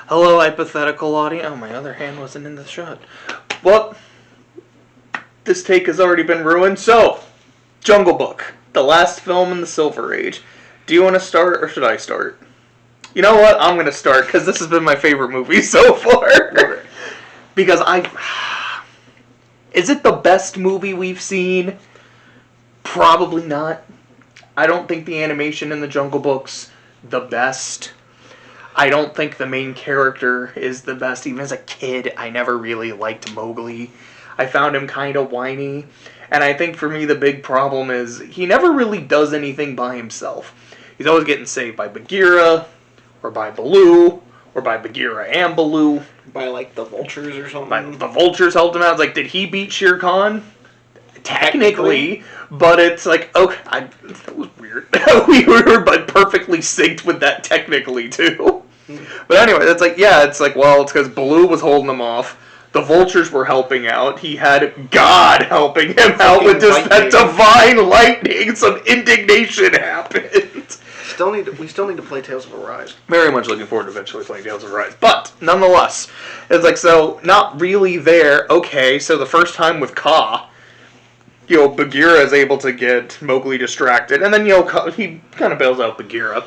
Hello, hypothetical audience. Oh, my other hand wasn't in the shot. Well, this take has already been ruined. So, Jungle Book, the last film in the Silver Age. Do you want to start, or should I start? You know what? I'm going to start, because this has been my favorite movie so far. Because Is it the best movie we've seen? Probably not. I don't think the animation in the Jungle Book's the best. I don't think the main character is the best. Even as a kid, I never really liked Mowgli. I found him kind of whiny. And I think for me the big problem is he never really does anything by himself. He's always getting saved by Bagheera, or by Baloo, or by Bagheera and Baloo. By, like, the vultures or something? The vultures helped him out. It's like, did he beat Shere Khan? Technically. But it's like, okay, that was weird. We were but perfectly synced with that technically, too. But anyway, it's like, well, it's because Baloo was holding him off. The vultures were helping out. He had God helping him out with just that divine lightning. Some indignation happened. We still need to play Tales of Arise. Very much looking forward to eventually playing Tales of Arise. But, nonetheless, it's like, so, not really there. Okay, so the first time with Kaa, Bagheera is able to get Mowgli distracted. And then, he kind of bails out Bagheera.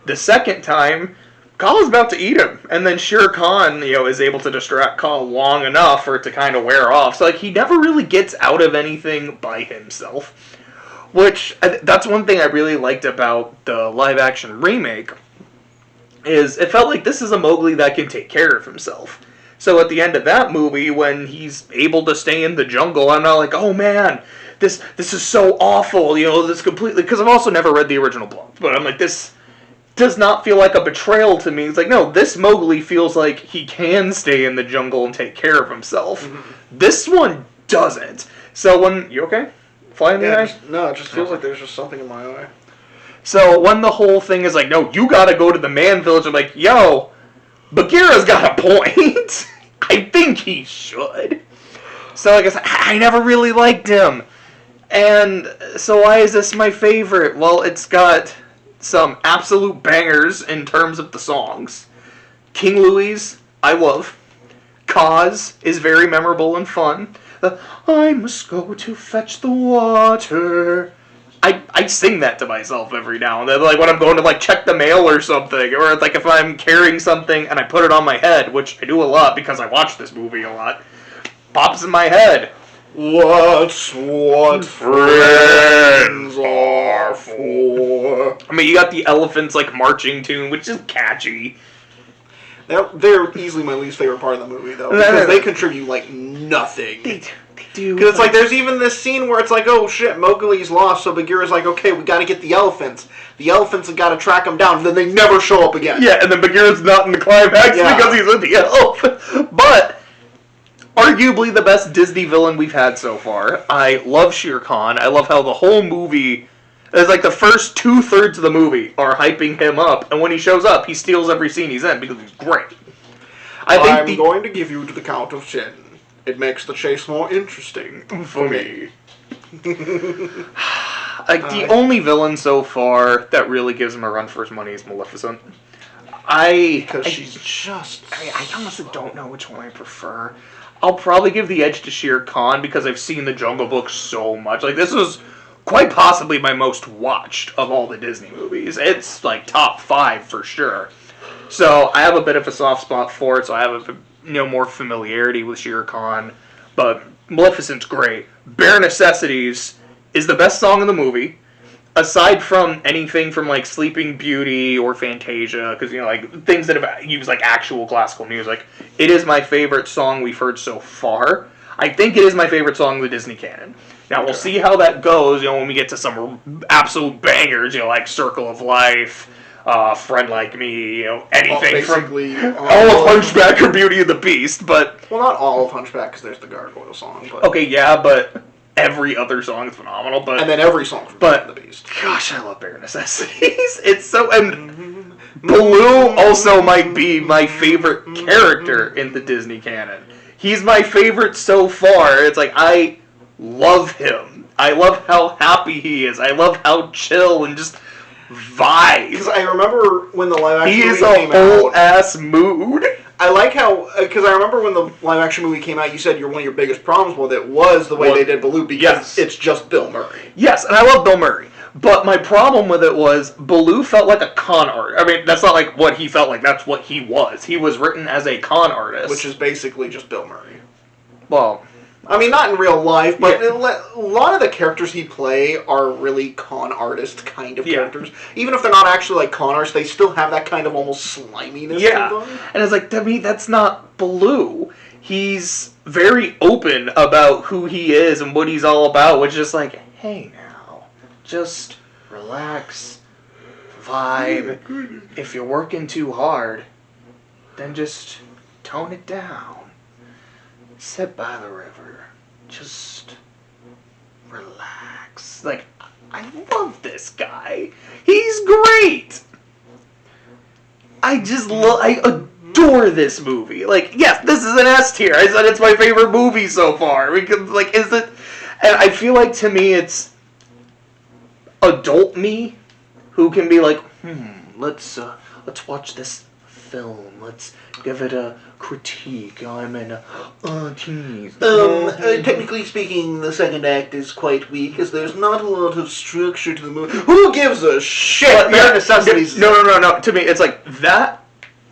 The second time, Kaa is about to eat him. And then Shere Khan, is able to distract Kaa long enough for it to kind of wear off. So, like, he never really gets out of anything by himself. Which, that's one thing I really liked about the live-action remake, is it felt like this is a Mowgli that can take care of himself. So at the end of that movie, when he's able to stay in the jungle, I'm not like, oh man, this is so awful, this completely, because I've also never read the original book, but I'm like, this does not feel like a betrayal to me. It's like, no, this Mowgli feels like he can stay in the jungle and take care of himself. Mm-hmm. This one doesn't. So when, you okay? Fly in the eye? No, it just feels like there's just something in my eye. So when the whole thing is like, no, you gotta go to the man village, I'm like, yo, Bagheera's got a point. I think he should. So like I said, I never really liked him. And so why is this my favorite? Well, it's got some absolute bangers in terms of the songs. King Louie's, I love. Kaa's is very memorable and fun. I must go to fetch the water. I sing that to myself every now and then, like when I'm going to like check the mail or something, or like if I'm carrying something and I put it on my head, which I do a lot because I watch this movie a lot, pops in my head. What's what friends are for? I mean, you got the elephants like marching tune, which is catchy. They're easily my least favorite part of the movie, though, because they contribute, like, nothing. They do. Because it's like, there's even this scene where it's like, oh shit, Mowgli's lost, so Bagheera's like, okay, we gotta get the elephants. The elephants have gotta track him down, and then they never show up again. Yeah, and then Bagheera's not in the climax because he's with the elf. But, arguably the best Disney villain we've had so far. I love Shere Khan. I love how the whole movie... It's like the first 2/3 of the movie are hyping him up, and when he shows up, he steals every scene he's in because he's great. I'm going to give you to the count of 10. It makes the chase more interesting for me. Like the only villain so far that really gives him a run for his money is Maleficent. Because she's just... I honestly don't know which one I prefer. I'll probably give the edge to Shere Khan because I've seen the Jungle Book so much. Like this was quite possibly my most watched of all the Disney movies. It's like top 5 for sure. So I have a bit of a soft spot for it, so I have more familiarity with Shere Khan. But Maleficent's great. Bare Necessities is the best song in the movie. Aside from anything from like Sleeping Beauty or Fantasia, because like things that have used like actual classical music, it is my favorite song we've heard so far. I think it is my favorite song in the Disney canon. Now, we'll see how that goes, when we get to some absolute bangers, like Circle of Life, Friend Like Me, anything from all of Hunchback or Beauty and the Beast, but... Well, not all of Hunchback, because there's the Gargoyle song, but... Okay, yeah, but every other song is phenomenal, but... And then every song from Beauty and the Beast. Gosh, I love Bare Necessities. It's so... And Baloo also might be my favorite character in the Disney canon. He's my favorite so far. It's like, I love him. I love how happy he is. I love how chill and just vibes. Because I remember when the live action He movie is a came whole out. ass mood. I like how, because I remember when the live action movie came out, you said one of your biggest problems with it was the way they did Baloo, because it's just Bill Murray. Yes, and I love Bill Murray. But my problem with it was Baloo felt like a con artist. I mean, that's not like what he felt like. That's what he was. He was written as a con artist. Which is basically just Bill Murray. Well, I mean, not in real life, but a lot of the characters he play are really con artist kind of characters. Even if they're not actually like con artists, they still have that kind of almost sliminess to them. And it's like, to me, that's not Baloo. He's very open about who he is and what he's all about, which is like, hey now, just relax, vibe. If you're working too hard, then just tone it down. Sit by the river. Just relax. Like, I love this guy. He's great. I adore this movie. Like, yes, this is an S tier. I said it's my favorite movie so far. Because, like, is it? And I feel like, to me, it's adult me who can be like, let's watch this film. Let's give it a critique. I'm an tease. Technically speaking, the second act is quite weak, as there's not a lot of structure to the movie. Who gives a shit? Bare necessities. No. To me, it's like, that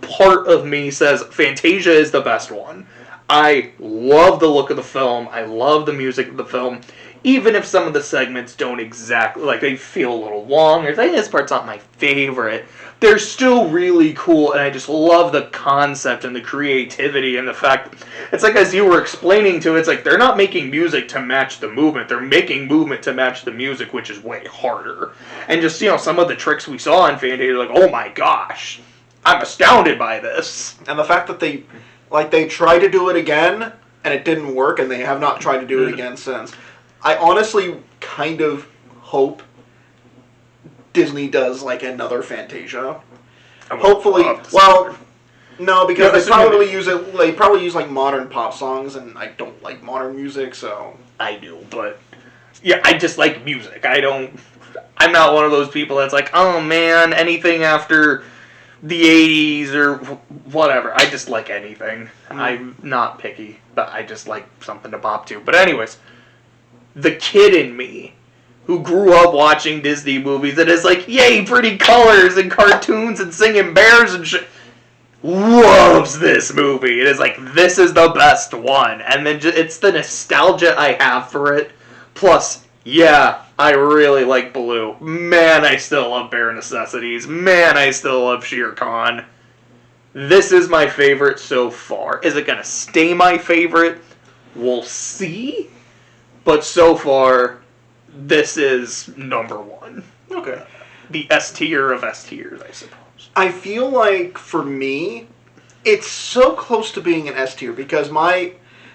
part of me says Fantasia is the best one. I love the look of the film. I love the music of the film. Even if some of the segments don't exactly, like, they feel a little long, or I think this part's not my favorite, they're still really cool, and I just love the concept and the creativity and the fact, it's like, as you were explaining to, it's like, they're not making music to match the movement, they're making movement to match the music, which is way harder. And just, some of the tricks we saw in Fantasia, like, oh my gosh, I'm astounded by this. And the fact that they tried to do it again, and it didn't work, and they have not tried to do it again since. I honestly kind of hope Disney does, like, another Fantasia. Hopefully, no, because they probably use like modern pop songs, and I don't like modern music, so. I do, but yeah, I just like music. I'm not one of those people that's like, oh man, anything after the 80s or whatever. I just like anything. I'm not picky, but I just like something to bop to. But anyways, the kid in me who grew up watching Disney movies and is like, yay, pretty colors and cartoons and singing bears and shit, loves this movie. It is like, this is the best one. And then it's the nostalgia I have for it. Plus, yeah, I really like Baloo. Man, I still love Bare Necessities. Man, I still love Shere Khan. This is my favorite so far. Is it going to stay my favorite? We'll see. But so far, this is number one. Okay. The S tier of S tiers, I suppose. I feel like, for me, it's so close to being an S tier, because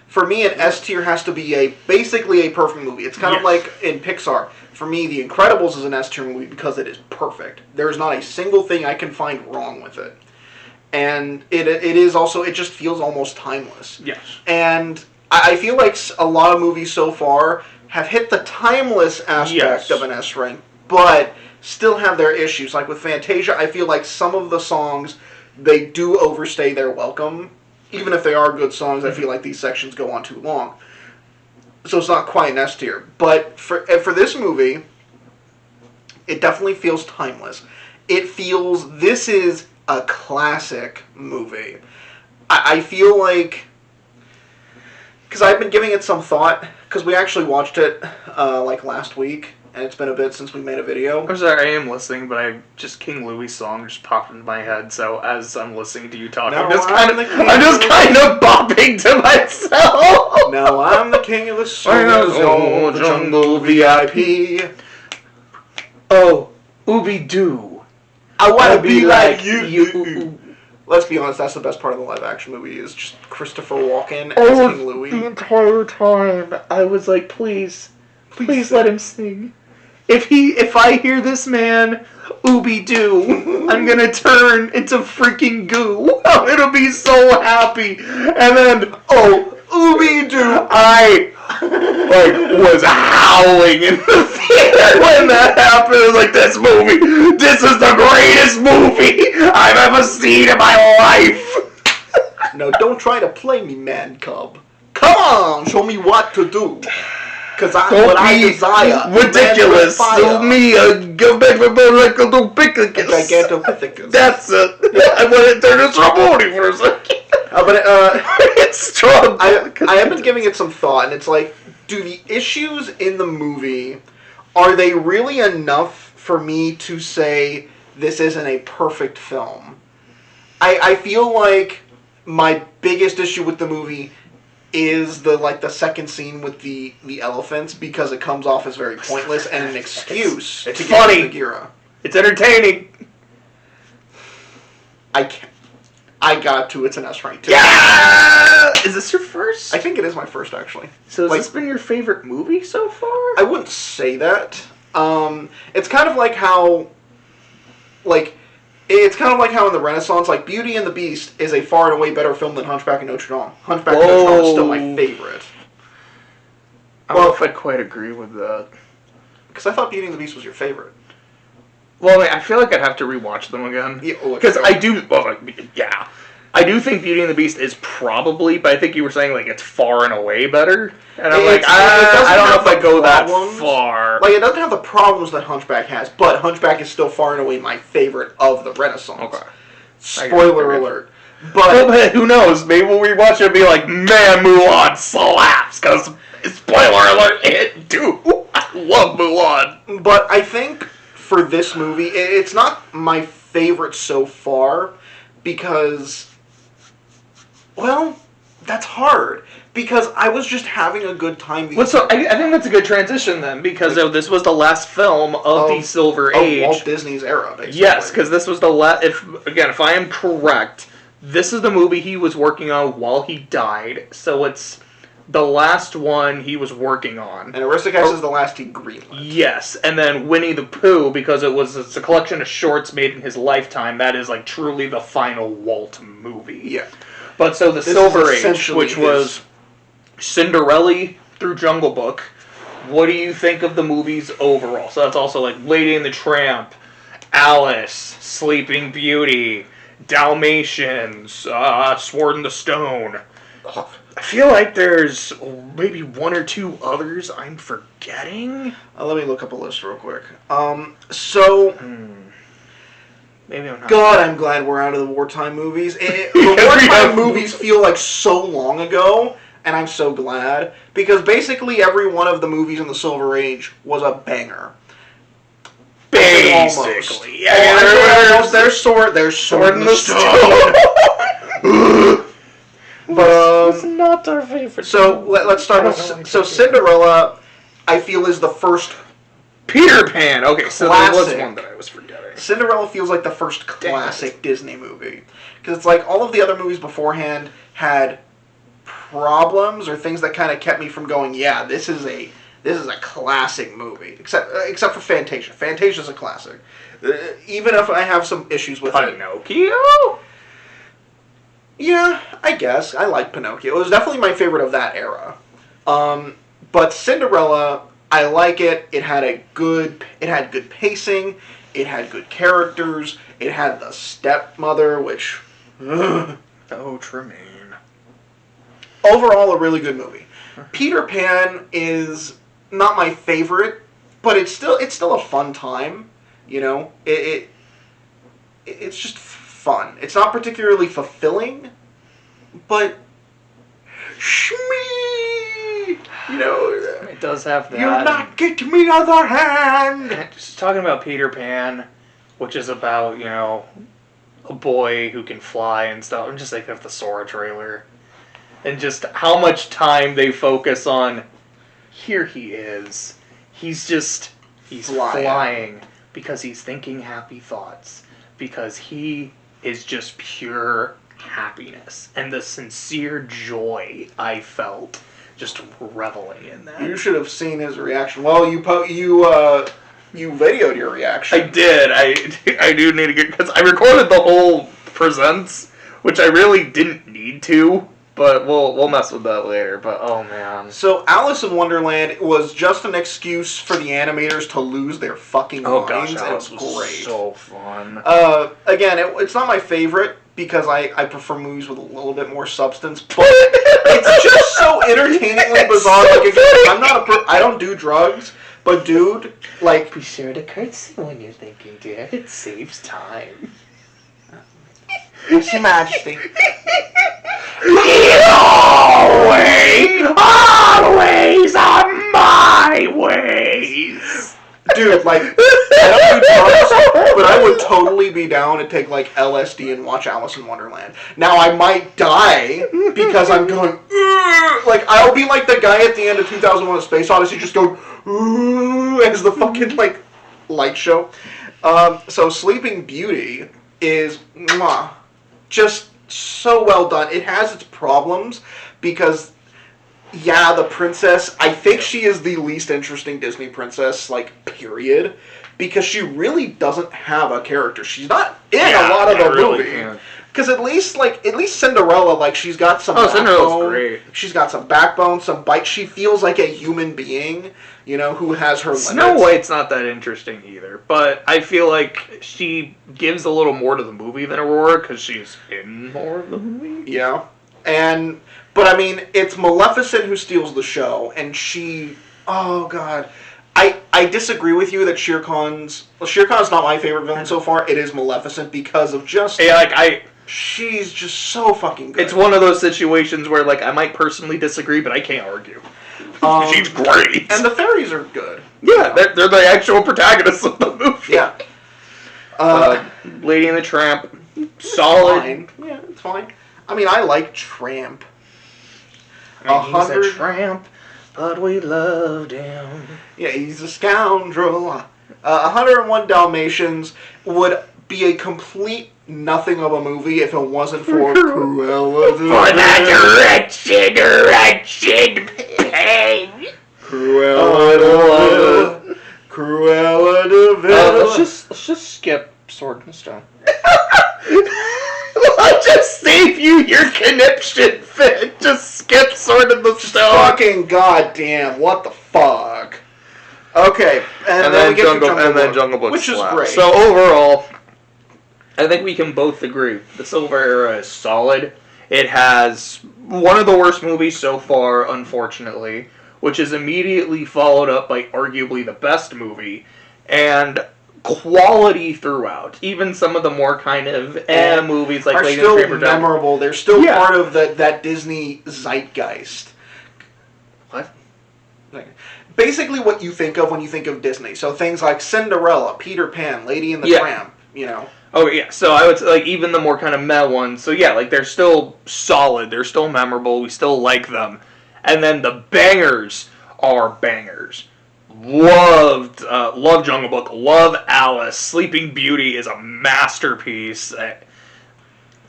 for me, an S tier has to be basically a perfect movie. It's kind of like in Pixar. For me, The Incredibles is an S tier movie because it is perfect. There is not a single thing I can find wrong with it. And it is also, it just feels almost timeless. Yes. And I feel like a lot of movies so far have hit the timeless aspect of an S rank, but still have their issues. Like with Fantasia, I feel like some of the songs, they do overstay their welcome. Even if they are good songs, I feel like these sections go on too long. So it's not quite an S tier. But for this movie, it definitely feels timeless. It feels, this is a classic movie. I feel like, because I've been giving it some thought, because we actually watched it like last week, and it's been a bit since we made a video. I'm sorry, I am listening, but King Louis' song just popped into my head, so as I'm listening to you talk, I'm just kind of bopping to myself. Now I'm the king of the soul, the jungle VIP. Oh, Ooby-Doo. I want to be like you. Let's be honest, that's the best part of the live-action movie, is just Christopher Walken as King Louis. The entire time, I was like, please let him sing. If I hear this man, Ooby-Doo, I'm gonna turn into freaking goo. I'm gonna be so happy. And then, Ooby-Doo! I was howling in the theater when that happened. I was like, this is the greatest movie I've ever seen in my life. No, don't try to play me, man cub. Come on, show me what to do. Because I desire. Ridiculous. So me, go back to Gigantopithecus. Gigantopithecus. That's it. I want to turn into Ramoni for a second. But it's strong. I have been giving it some thought, and it's like, do the issues in the movie, are they really enough for me to say this isn't a perfect film? I feel like my biggest issue with the movie is the second scene with the elephants, because it comes off as very pointless and an excuse it's to funny. get Bagheera. It's entertaining. I got to It's an S rank too. Yeah! Is this your first? I think it is my first, actually. So has this been your favorite movie so far? I wouldn't say that. It's kind of like how, it's kind of like how in the Renaissance, Beauty and the Beast is a far and away better film than Hunchback of Notre Dame. Hunchback of Notre Dame is still my favorite. I don't know if I quite agree with that. Because I thought Beauty and the Beast was your favorite. Well, I feel like I'd have to rewatch them again. Because I do, I do think Beauty and the Beast is probably, but I think you were saying, it's far and away better. And I'm I don't know if I go that far. It doesn't have the problems that Hunchback has, but Hunchback is still far and away my favorite of the Renaissance. Okay. Spoiler alert. But who knows? Maybe we'll rewatch it and be like, man, Mulan slaps, because, spoiler alert, it do. I love Mulan. But I think for this movie, it's not my favorite so far, because, well, that's hard. Because I was just having a good time. I think that's a good transition then, because this was the last film of the Silver Age. Walt Disney's era, basically. Yes, because this was the last. If I am correct, this is the movie he was working on while he died. So it's the last one he was working on. And Aristocats is the last he greenlit. Yes, and then Winnie the Pooh, because it's a collection of shorts made in his lifetime. That is truly the final Walt movie. Yeah. But so the Silver Age, which was Cinderella through Jungle Book. What do you think of the movies overall? So that's also Lady and the Tramp, Alice, Sleeping Beauty, Dalmatians, Sword in the Stone. I feel like there's maybe one or two others I'm forgetting. Let me look up a list real quick. Maybe I'm not. God, I'm glad we're out of the wartime movies. The wartime movies feel like so long ago, and I'm so glad, because basically every one of the movies in the Silver Age was a banger. Basically, There's Sword in the Stone. But it's not our favorite. So let's start with Cinderella. I feel is the first Peter Pan. Okay, so there was one that I was forgetting. Cinderella feels like the first classic Disney movie, because it's all of the other movies beforehand had problems or things that kind of kept me from going, yeah, this is a classic movie. Except for Fantasia. Fantasia's a classic. Even if I have some issues with Pinocchio? Yeah, I guess. I like Pinocchio. It was definitely my favorite of that era. But Cinderella, I like it. It had good pacing. It had good characters. It had the stepmother, which... Tremaine. Overall, a really good movie. Peter Pan is not my favorite, but it's still a fun time. It's just fun. It's not particularly fulfilling, but shmee, it does have that. You'll not get me other hand. Just talking about Peter Pan, which is about a boy who can fly and stuff. I'm just thinking of the Sora trailer, and just how much time they focus on. Here he is. He's flying because he's thinking happy thoughts, because he is just pure happiness and the sincere joy I felt just reveling in that. You should have seen his reaction. Well, you videoed your reaction. I did. I do need to get, because I recorded the whole presents, which I really didn't need to, But we'll mess with that later. But oh man. So Alice in Wonderland was just an excuse for the animators to lose their fucking minds. Oh gosh, Alice was was so fun. Again, it's not my favorite because I prefer movies with a little bit more substance, but it's just so entertainingly bizarre. So like, again, I don't do drugs, but dude, like, be sure to curtsy when you're thinking, dear. It saves time. Yes, Your Majesty. Always on my ways. Dude, like, I don't do drugs, but I would totally be down to take, like, LSD and watch Alice in Wonderland. Now, I might die because I'm going, ugh! Like, I'll be like the guy at the end of 2001: A Space Odyssey just going, ugh, as the fucking, like, light show. So Sleeping Beauty is, mwah, just so well done. It has its problems because, yeah, the princess, I think she is the least interesting Disney princess, like, period, because she really doesn't have a character. She's not in a lot of the movie. Because at least Cinderella, like, she's got some backbone. Cinderella's great. She's got some backbone, some bite. She feels like a human being, you know, who has her limits. Snow White's not that interesting either, but I feel like she gives a little more to the movie than Aurora because she's in more of the movie. Yeah. But I mean, it's Maleficent who steals the show, and she, oh god. I disagree with you that Shere Khan's not my favorite villain so far. It is Maleficent because of just... Yeah, she's just so fucking good. It's one of those situations where, like, I might personally disagree, but I can't argue. She's great. And the fairies are good. Yeah, they're the actual protagonists of the movie. Yeah. Lady and the Tramp, solid. Fine. Yeah, it's fine. I mean, I like Tramp. He's a tramp, but we loved him. Yeah, he's a scoundrel. 101 Dalmatians would be a complete nothing of a movie if it wasn't for Cruella de Vil. For that wretched pain. Cruella de Vil. Let's just skip Sword and Stone. I'll just save you your conniption fit. Just skip Sword in the Stone. Fucking goddamn! What the fuck? Okay, and then we get to Jungle Book, which is great. So overall, I think we can both agree the Silver Era is solid. It has one of the worst movies so far, unfortunately, which is immediately followed up by arguably the best movie, and quality throughout. Even some of the more kind of movies like are Lady still and the Tramp memorable. They're still part of that Disney zeitgeist. What? Basically what you think of when you think of Disney. So things like Cinderella, Peter Pan, Lady and the Tramp, you know. Oh, yeah. So I would say, like, even the more kind of meh ones. So, yeah, like, they're still solid. They're still memorable. We still like them. And then the bangers are bangers. Love Jungle Book. Love Alice. Sleeping Beauty is a masterpiece.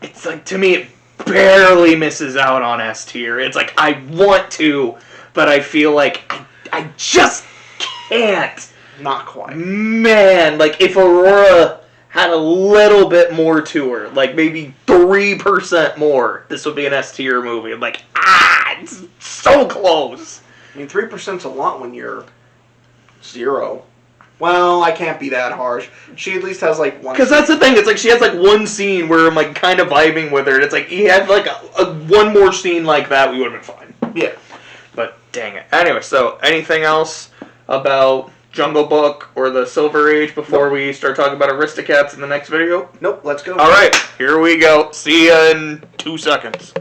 It's like, to me, it barely misses out on S tier. It's like, I want to, but I feel like I just can't. Not quite. Man, like, if Aurora had a little bit more to her, like maybe 3% more, this would be an S tier movie. I'm like, it's so close. I mean, 3%'s a lot when you're 0. Well, I can't be that harsh. She at least has like one. Because that's the thing. It's like she has like one scene where I'm like kind of vibing with her. And it's like he had like a one more scene like that, we would have been fine. Yeah. But dang it. Anyway, so anything else about Jungle Book or the Silver Age before we start talking about Aristocats in the next video? Nope. Let's go. All right. Here we go. See ya in 2 seconds.